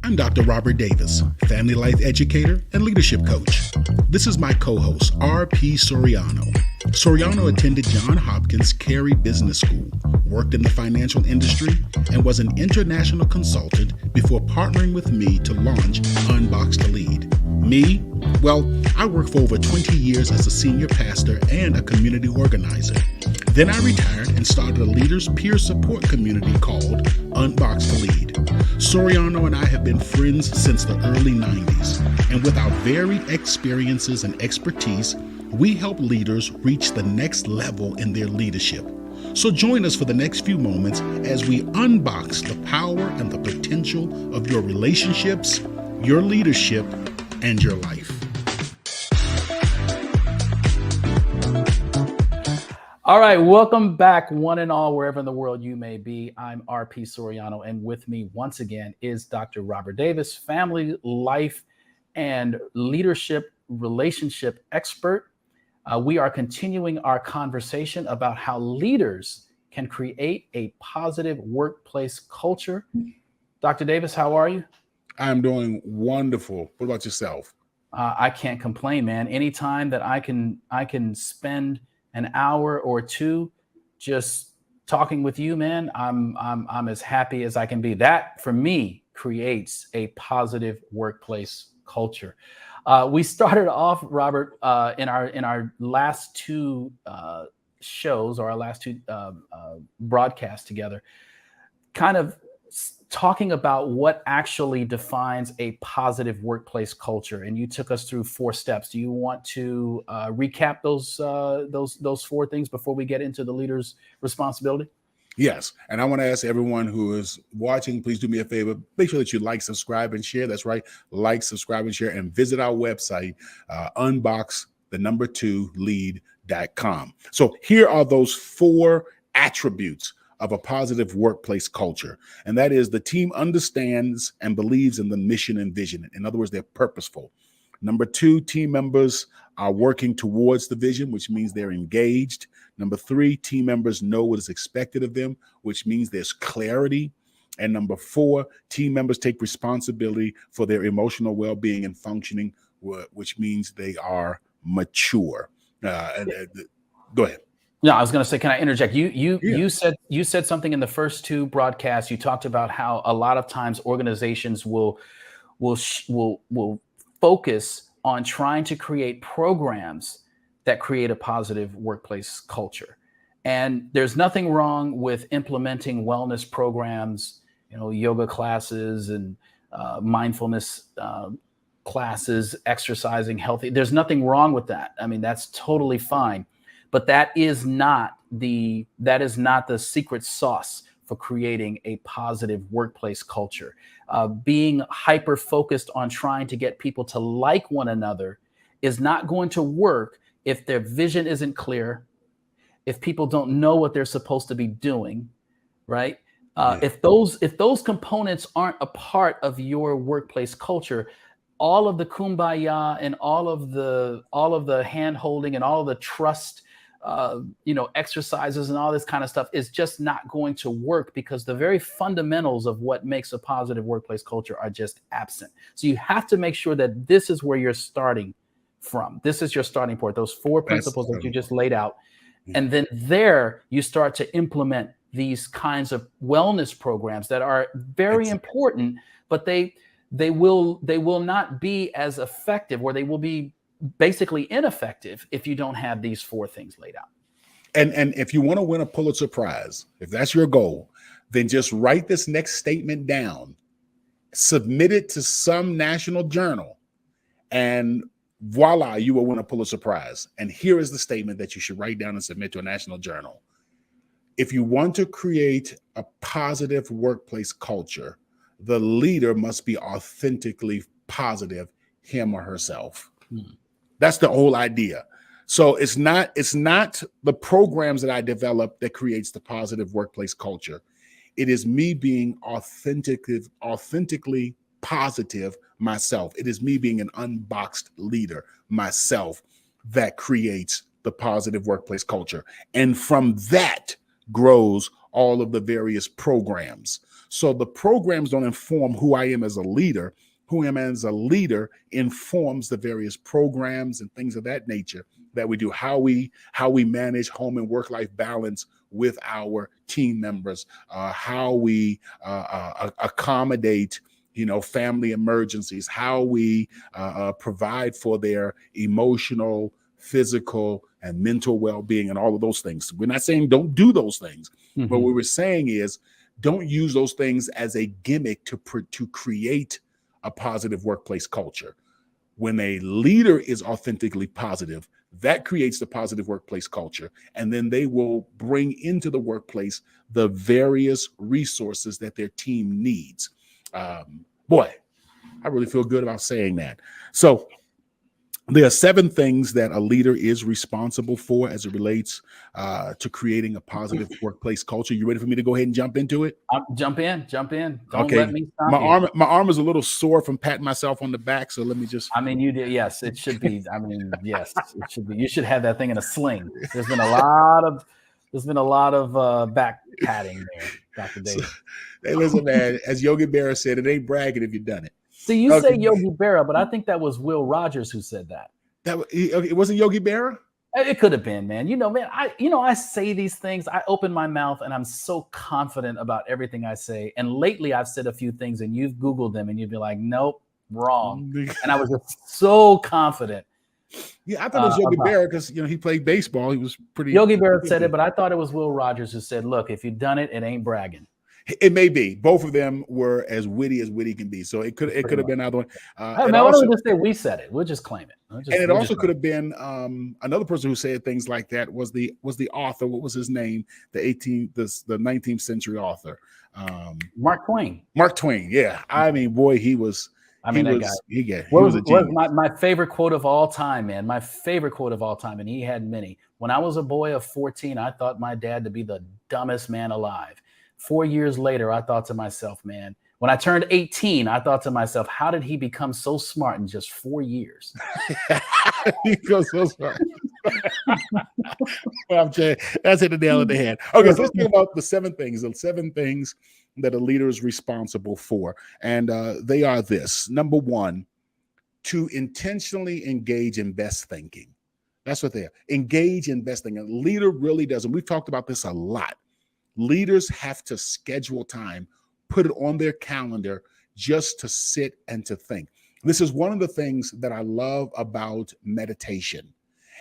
I'm Dr. Robert Davis, family life educator and leadership coach. This is my co-host, R.P. Soriano. Soriano attended Johns Hopkins Carey Business School, worked in the financial industry, and was an international consultant before partnering with me to launch UnBoxed to Lead. Me? Well, I worked for over 20 years as a senior pastor and a community organizer. Then I retired and started a leaders peer support community called UnBoxed to Lead. Soriano and I have been friends since the early 90s, and with our varied experiences and expertise, we help leaders reach the next level in their leadership. So join us for the next few moments as we unbox the power and the potential of your relationships, your leadership, and your life. All right, welcome back, one and all, wherever in the world you may be. I'm R.P. Soriano, and with me once again is Dr. Robert Davis, family, life, and leadership relationship expert. We are continuing our conversation about how leaders can create a positive workplace culture. Dr. Davis, how are you? I'm doing wonderful. What about yourself? I can't complain, man. Anytime that I can spend an hour or two just talking with you, man, I'm as happy as I can be. That for me creates a positive workplace culture. We started off, Robert, in our last two shows, or our last two broadcasts together, kind of talking about what actually defines a positive workplace culture, and you took us through 4 steps. Do you want to recap those 4 things before we get into the leader's responsibility? Yes, and I want to ask everyone who is watching, please do me a favor. Make sure that you like, subscribe, and share. That's right, like, subscribe, and share, and visit our website, unbox2lead.com. So here are those 4 attributes of a positive workplace culture. And that is, the team understands and believes in the mission and vision. In other words, they're purposeful. Number 2, team members are working towards the vision, which means they're engaged. Number 3, team members know what is expected of them, which means there's clarity. And number 4, team members take responsibility for their emotional well-being and functioning, which means they are mature. Go ahead. No, I was going to say, can I interject? You said something in the first 2 broadcasts. You talked about how a lot of times organizations will focus on trying to create programs that create a positive workplace culture. And there's nothing wrong with implementing wellness programs, yoga classes and mindfulness classes, exercising healthy. There's nothing wrong with that. I mean, that's totally fine. But that is not the secret sauce for creating a positive workplace culture. Being hyper focused on trying to get people to like one another is not going to work if their vision isn't clear, if people don't know what they're supposed to be doing, right? If those components aren't a part of your workplace culture, all of the kumbaya and all of the hand holding and all of the trust exercises and all this kind of stuff is just not going to work, because the very fundamentals of what makes a positive workplace culture are just absent. So you have to make sure that this is where you're starting from. This is your starting point, those 4 principles that you just laid out. And then there you start to implement these kinds of wellness programs that are very important, but they will not be as effective, or they will be basically ineffective if you don't have these 4 things laid out. And if you want to win a Pulitzer Prize, if that's your goal, then just write this next statement down, submit it to some national journal, and voila, you will win a Pulitzer Prize. And here is the statement that you should write down and submit to a national journal. If you want to create a positive workplace culture, the leader must be authentically positive, him or herself. That's the whole idea. So it's not the programs that I develop that creates the positive workplace culture. It is me being authentically positive myself. It is me being an unboxed leader myself that creates the positive workplace culture. And from that grows all of the various programs. So the programs don't inform who I am as a leader. Who I am as a leader informs the various programs and things of that nature that we do, how we manage home and work life balance with our team members, how we accommodate family emergencies, how we provide for their emotional, physical, and mental well-being, and all of those things. We're not saying don't do those things, but what we're saying is don't use those things as a gimmick to create a positive workplace culture. When a leader is authentically positive, that creates the positive workplace culture, and then they will bring into the workplace the various resources that their team needs. Boy, I really feel good about saying that. So there are 7 things that a leader is responsible for as it relates to creating a positive workplace culture. You ready for me to go ahead and jump into it? Jump in. Don't Okay. let me stop you. My arm is a little sore from patting myself on the back, so let me just. I mean, you did. Yes, it should be. I mean, yes, it should be. You should have that thing in a sling. There's been a lot of back patting there, Dr. David. Hey, listen, man. As Yogi Berra said, it ain't bragging if you've done it. See, you say Yogi Berra, but I think that was Will Rogers who said that. It wasn't Yogi Berra? It could have been, man. Man, I say these things. I open my mouth and I'm so confident about everything I say. And lately I've said a few things and you've Googled them and you'd be like, nope, wrong. And I was just so confident. Yeah, I thought it was Yogi Berra because he played baseball. He was pretty. Yogi Berra said it, but I thought it was Will Rogers who said, look, if you've done it, it ain't bragging. It may be. Both of them were as witty can be. So it could have been another one. Why don't we just say we said it? We'll just claim it. It also could have been another person who said things like that was the author. What was his name? The 19th century author. Mark Twain. Mark Twain. Yeah. I mean, boy, he was. That was my favorite quote of all time, man. My favorite quote of all time, and he had many. When I was a boy of 14, I thought my dad to be the dumbest man alive. 4 years later, I thought to myself, man, when I turned 18, I thought to myself, how did he become so smart in just 4 years? He goes so smart. Well, that's hit the nail on the head. Okay, so let's talk about the 7 things that a leader is responsible for. And they are this. Number 1, to intentionally engage in best thinking. That's what they are. Engage in best thinking. A leader really does. And we've talked about this a lot. Leaders have to schedule time, put it on their calendar just to sit and to think. This is one of the things that I love about meditation.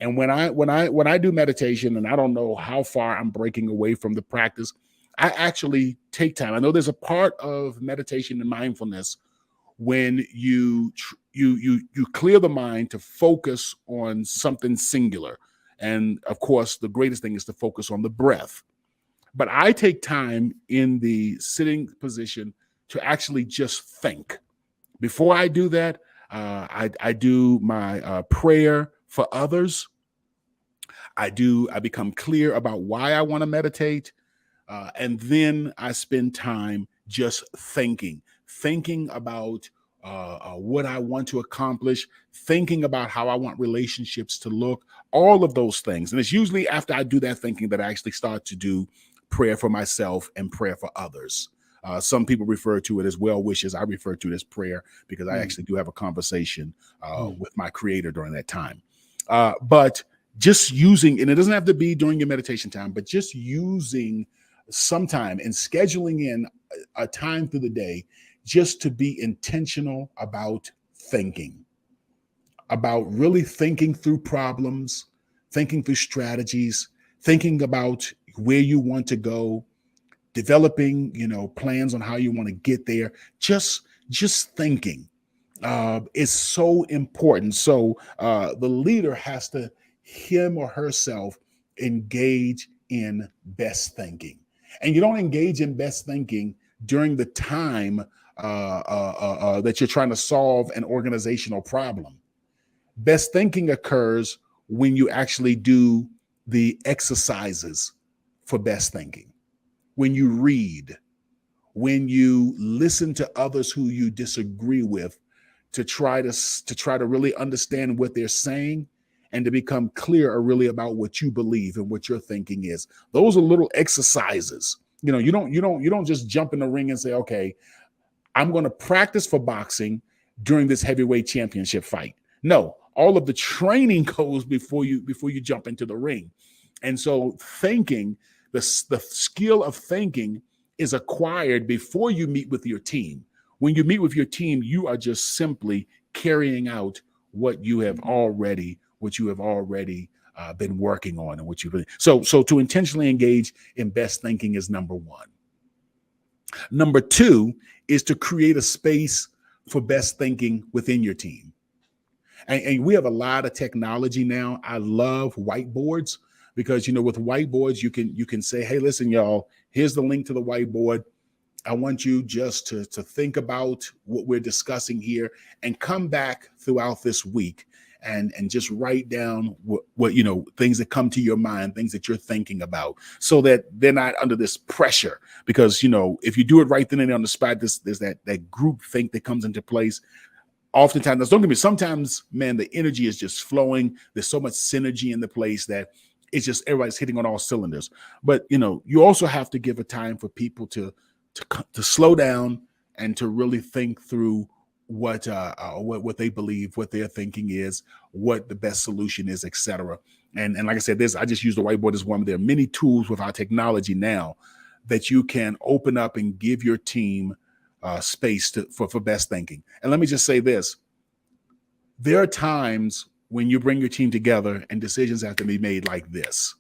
And when I do meditation, and I don't know how far I'm breaking away from the practice, I actually take time. I know there's a part of meditation and mindfulness when you clear the mind to focus on something singular. And of course, the greatest thing is to focus on the breath. But I take time in the sitting position to actually just think. Before I do that, I do my prayer for others. I become clear about why I want to meditate. And then I spend time just thinking about what I want to accomplish, thinking about how I want relationships to look, all of those things. And it's usually after I do that thinking that I actually start to do prayer for myself and prayer for others. Some people refer to it as well wishes. I refer to it as prayer because I actually do have a conversation with my creator during that time. But just using, and it doesn't have to be during your meditation time, but just using some time and scheduling in a time through the day just to be intentional about thinking, about really thinking through problems, thinking through strategies, thinking about where you want to go, developing, plans on how you want to get there. Just thinking is so important. So the leader has to, him or herself, engage in best thinking. And you don't engage in best thinking during the time that you're trying to solve an organizational problem. Best thinking occurs when you actually do the exercises for best thinking, when you read, when you listen to others who you disagree with, to try to really understand what they're saying and to become clear really about what you believe and what your thinking is. Those are little exercises You don't just jump in the ring and say, okay, I'm going to practice for boxing during this heavyweight championship fight. No, all of the training goes before you jump into the ring. And so thinking, the skill of thinking is acquired before you meet with your team. When you meet with your team, you are just simply carrying out what you have already been working on, and what you've been. So to intentionally engage in best thinking is number one. Number two is to create a space for best thinking within your team. And we have a lot of technology now. I love whiteboards because, with whiteboards, you can say, hey, listen, y'all, here's the link to the whiteboard. I want you just to think about what we're discussing here and come back throughout this week and just write down what things that come to your mind, things that you're thinking about, so that they're not under this pressure. Because if you do it right then and there on the spot, there's that group think that comes into place. Oftentimes, don't get me, sometimes, man, the energy is just flowing. There's so much synergy in the place that it's just everybody's hitting on all cylinders. But you also have to give a time for people to slow down and to really think through what they believe, what their thinking is, what the best solution is, etc. And like I said, I just use the whiteboard as one. There are many tools with our technology now that you can open up and give your team space for best thinking. And let me just say this: there are times when you bring your team together and decisions have to be made like this.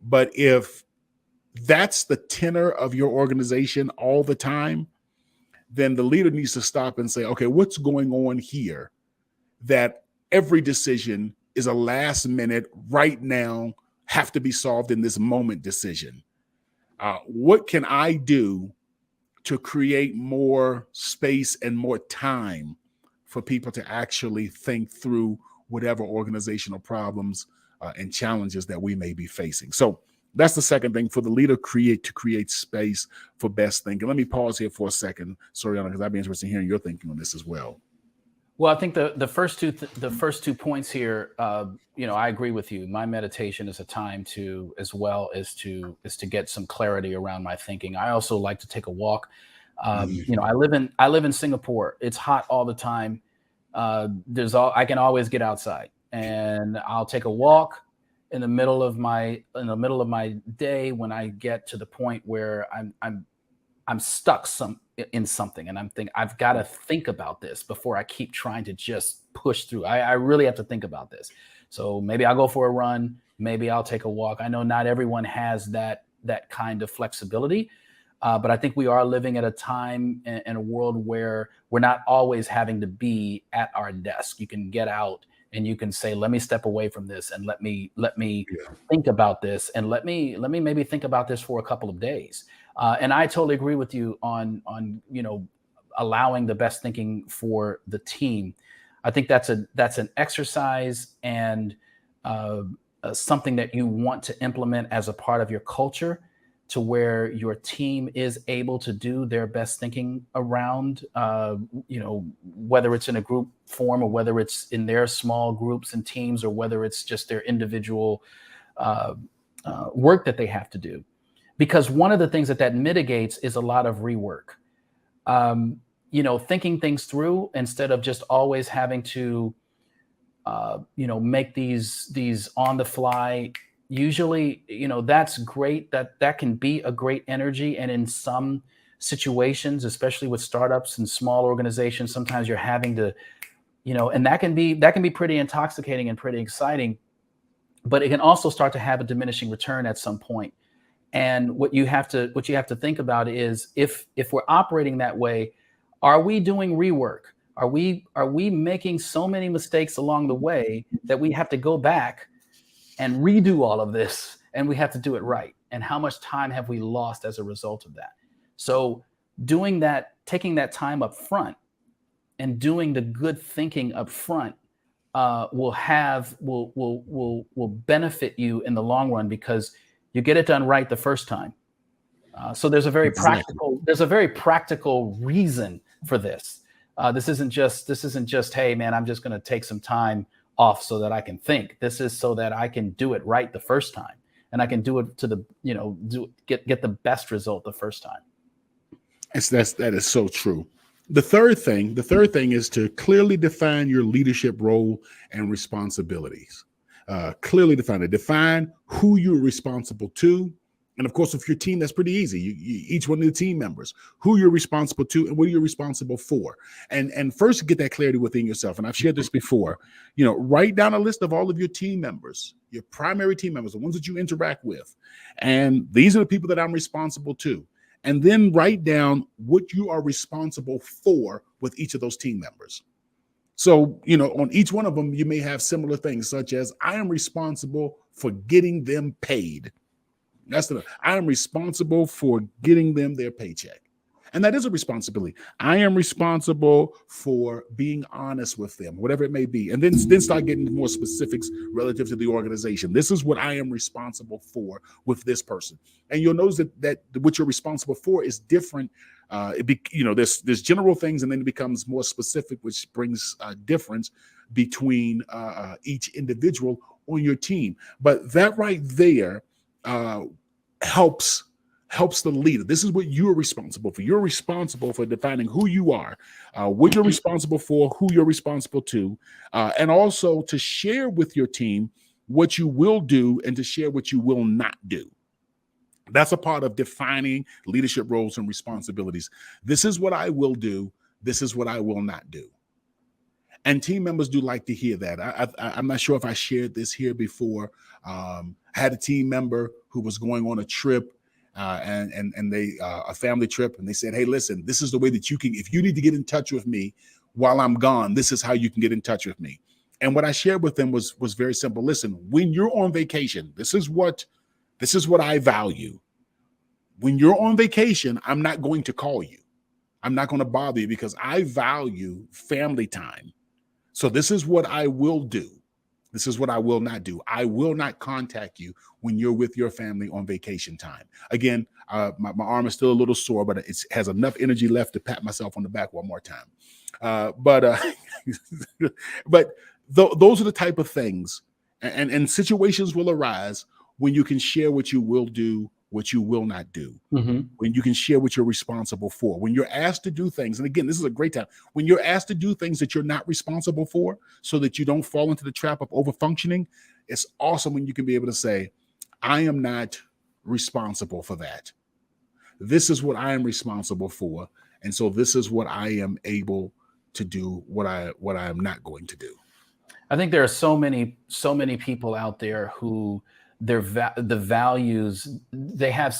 But if that's the tenor of your organization all the time, then the leader needs to stop and say, okay, what's going on here that every decision is a last minute, right now, have to be solved in this moment decision? What can I do to create more space and more time for people to actually think through whatever organizational problems and challenges that we may be facing? So that's the second thing, for the leader to create space for best thinking. Let me pause here for a second, Soriano, because I'd be interested in hearing your thinking on this as well. Well, I think the first two points here, I agree with you. My meditation is a time to, as well as to get some clarity around my thinking. I also like to take a walk. I live in Singapore. It's hot all the time. I can always get outside, and I'll take a walk in the middle of my day when I get to the point where I'm stuck in something, and I'm thinking, I've got to think about this before I keep trying to just push through. I really have to think about this. So maybe I'll go for a run, maybe I'll take a walk. I know not everyone has that kind of flexibility, but I think we are living at a time in a world where we're not always having to be at our desk. You can get out and you can say, let me step away from this and let me think about this, and let me maybe think about this for a couple of days. And I totally agree with you on allowing the best thinking for the team. I think that's an exercise and something that you want to implement as a part of your culture, to where your team is able to do their best thinking around, whether it's in a group form or whether it's in their small groups and teams, or whether it's just their individual work that they have to do. Because one of the things that mitigates is a lot of rework. Thinking things through instead of just always having to, make these on the fly. Usually, that's great. That can be a great energy. And in some situations, especially with startups and small organizations, sometimes you're having to, and that can be pretty intoxicating and pretty exciting, but it can also start to have a diminishing return at some point. And what you have to think about is, if we're operating that way, are we doing rework? Are we making so many mistakes along the way that we have to go back and redo all of this, and we have to do it right? And how much time have we lost as a result of that? So doing that, taking that time up front and doing the good thinking up front will benefit you in the long run, because you get it done right the first time. So there's a very practical reason for this. This isn't just, hey man, I'm just going to take some time off so that I can think. This is so that I can do it right the first time. and I can do it to the, get the best result the first time. That is so true. The third thing is to clearly define your leadership role and responsibilities. Clearly define it. Define who you're responsible to. And of course, if your team, that's pretty easy. You each one of the team members, who you're responsible to and what you're responsible for. And first get that clarity within yourself. And I've shared this before, write down a list of all of your team members, your primary team members, the ones that you interact with. And these are the people that I'm responsible to. And then write down what you are responsible for with each of those team members. So, on each one of them, you may have similar things, such as I am responsible for getting them paid. I am responsible for getting them their paycheck. And that is a responsibility. I am responsible for being honest with them, whatever it may be. And then start getting more specifics relative to the organization. This is what I am responsible for with this person. And you'll notice that what you're responsible for is different. There's general things, and then it becomes more specific, which brings a difference between each individual on your team. But that right there helps the leader. This is what you're responsible for. You're responsible for defining who you are, what you're responsible for, who you're responsible to, and also to share with your team what you will do and to share what you will not do. That's a part of defining leadership roles and responsibilities. This is what I will do. This is what I will not do. And team members do like to hear that. I'm not sure if I shared this here before. I had a team member who was going on a trip, and they a family trip, and they said, hey, listen, this is the way that you can, if you need to get in touch with me while I'm gone, this is how you can get in touch with me. And what I shared with them was very simple. Listen, when you're on vacation, this is what I value. When you're on vacation, I'm not going to call you. I'm not going to bother you because I value family time. So this is what I will do. This is what I will not do. I will not contact you when you're with your family on vacation time. Again, my arm is still a little sore, but it has enough energy left to pat myself on the back one more time. But those are the type of things, and situations will arise when you can share what you will do, what you will not do, when you can share what you're responsible for, when you're asked to do things. And again, this is a great time when you're asked to do things that you're not responsible for so that you don't fall into the trap of overfunctioning. It's awesome when you can be able to say, I am not responsible for that. This is what I am responsible for. And so this is what I am able to do, what I am not going to do. I think there are so many people out there who the values they have,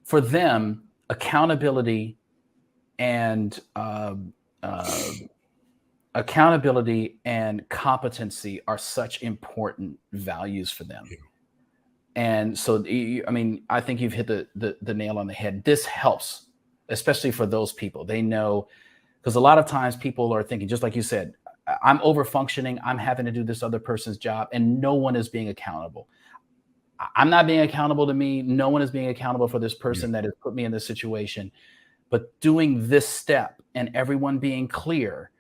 for them, accountability and competency are such important values for them. Yeah. And so, I think you've hit the nail on the head. This helps, especially for those people. They know, because a lot of times people are thinking, just like you said, I'm over-functioning, I'm having to do this other person's job, and no one is being accountable. I'm not being accountable to me. No one is being accountable for this person that has put me in this situation. But doing this step and everyone being clear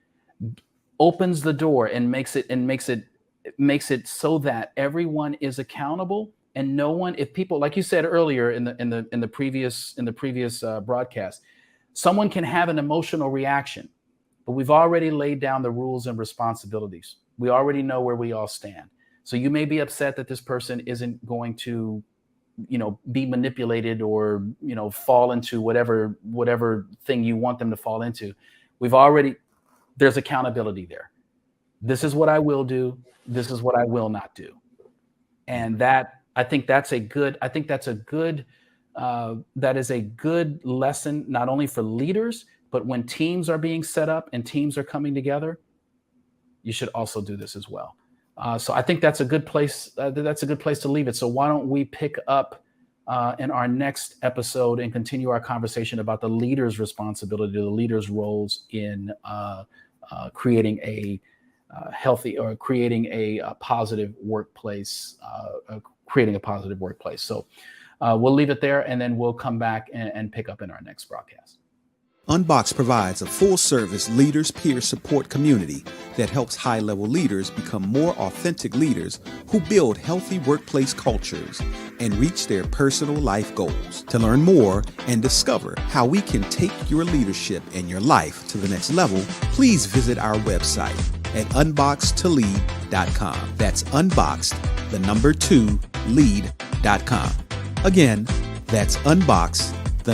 opens the door and makes it so that everyone is accountable, and no one, if people, like you said earlier in the previous broadcast, someone can have an emotional reaction, but we've already laid down the rules and responsibilities. We already know where we all stand. So you may be upset that this person isn't going to, be manipulated or, fall into whatever thing you want them to fall into. There's accountability there. This is what I will do. This is what I will not do. And that is a good lesson, not only for leaders, but when teams are being set up and teams are coming together, you should also do this as well. So I think that's a good place. That's a good place to leave it. So why don't we pick up in our next episode and continue our conversation about the leader's responsibility, the leader's roles in creating a healthy or creating a positive workplace, So we'll leave it there, and then we'll come back and pick up in our next broadcast. UnBoxed provides a full-service leaders peer support community that helps high-level leaders become more authentic leaders who build healthy workplace cultures and reach their personal life goals. To learn more and discover how we can take your leadership and your life to the next level, please visit our website at unboxedtolead.com. That's unboxed, 2, lead.com. Again, that's unboxed, 2,